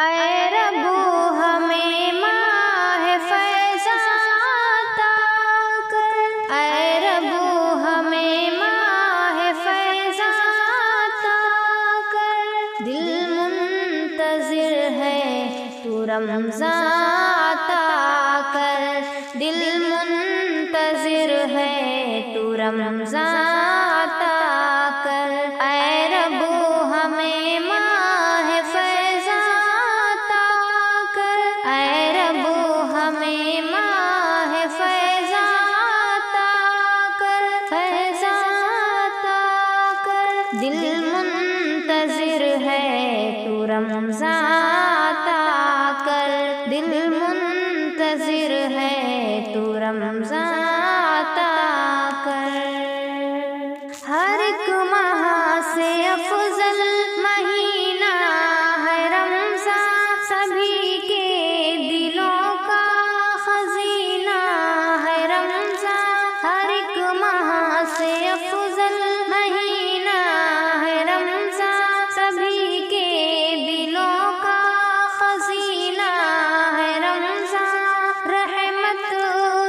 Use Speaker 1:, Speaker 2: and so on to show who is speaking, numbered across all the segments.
Speaker 1: اے رب ہمیں ماہ فیضان عطا کر، اے رب ہمیں ماہ فیضان عطا کر، دل منتظر ہے تو رمضان عطا کر، دل منتظر ہے تو رمضان عطا کر، اے رب ہمیں ماہ فیضان عطا کر، اے رب ہمیں ماہ فیضان عطا کر، فیضان عطا کر، دل منتظر ہے تو رمضان عطا کر، دل منتظر ہے تو رمضان عطا کر، ہر ایک ماہ سے افضل مہینہ ہے رمضان، سبھی کے دلوں کا خزینہ ہے رمضان، ہر ایک ماہ سے افضل مہینہ ہے رمضان، سبھی کے دلوں کا خزینہ ہے رمضان، رحمت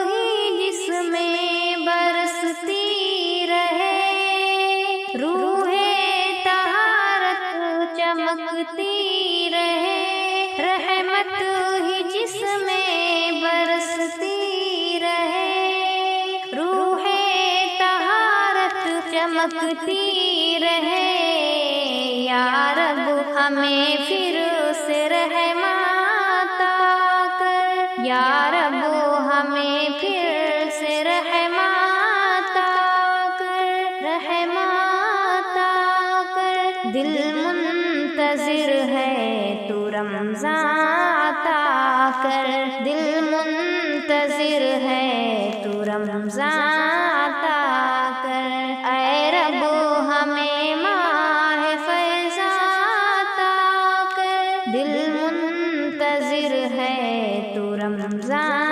Speaker 1: ہی جس میں برستی رہے، روح طہارت چمکتی رہے، رحمت ہی جس میں برستی رہے، روح طہارت چمکتی رہے، یا رب ہمیں پھر سے رحمت عطا کر، یا رب ہمیں پھر سے رحمت عطا کر، رحمت عطا کر، دل منتظر ہے تو رمضان عطا کر، دل منتظر ہے تو رمضان عطا کر، اے رب ہمیں ماہ فیضان عطا کر، دل منتظر ہے تو رمضان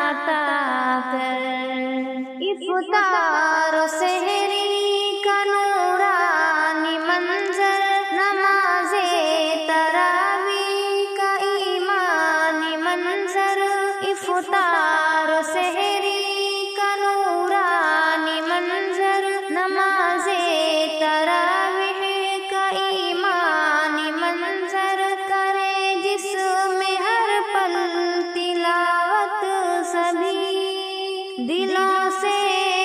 Speaker 1: عطا کر، افطار و سحری کا نورانی منظر، نماز تراویح کا ایمانی منظر، افطار و سحری کا نورانی منظر، نماز تراویح کا ایمانی منظر، کرے جس میں ہر پل تلاوت سبھی، دلوں سے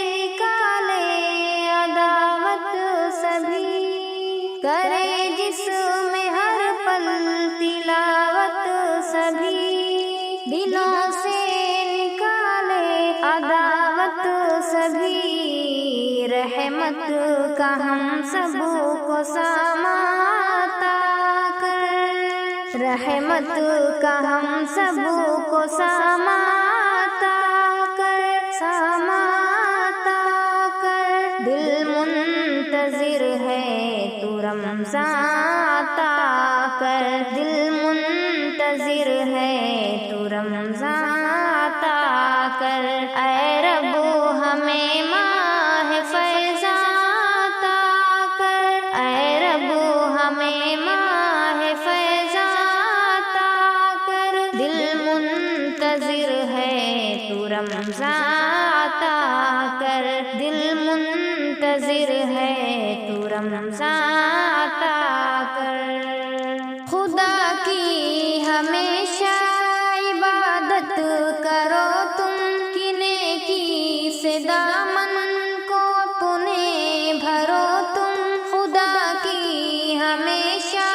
Speaker 1: نکالے عداوت سبھی، کرے جس میں ہر پل تلاوت سبھی، دلوں سے نکالے عداوت سبھی، رحمت کا ہم سب کو سامان عطا کر، رحمت کا ہم سب کو سامان عطا کر، سامان عطا کر، دل منتظر ہے تو رمضان عطا کر، دل منتظر ہے تو رمضان عطا کر، اے رب ہمیں ماہ فیضان عطا کر، اے رب ہمیں ماہ فیضان عطا کر، دل منتظر ہے تو رمضان عطا کر، دل منتظر ہے تو رمضان عطا کر، خدا کی ہمیشہ عبادت کرو تم، کی نیکی سے دامن کو اپنے بھرو تم، خدا کی ہمیشہ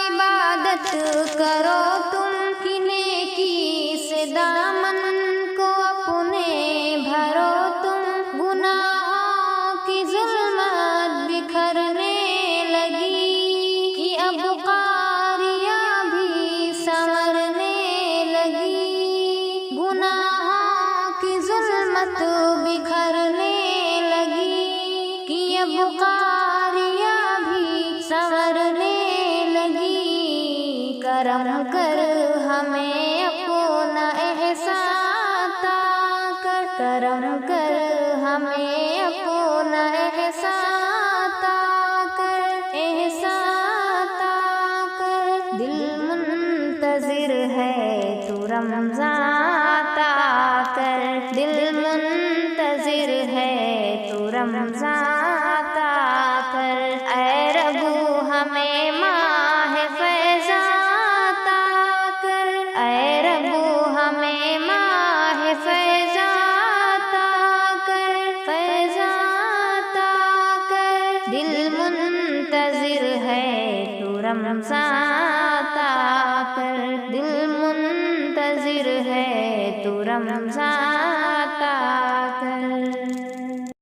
Speaker 1: عبادت کرو تم، کی نیکی سے دامن کو اپنے بھرو تم، گناہوں کی ظلمت بکھرنے لگی، رمضان عطا کر، دل منتظر ہے تو رمضان عطا کر، اے ربو ہمیں ماہ فیضان عطا کر، اے ربو ہمیں ماہ فیضان عطا کر، فیضان عطا کر، دل منتظر ہے تو رمضان عطا کر، دل منتظر ہے تو رمضان عطا کر۔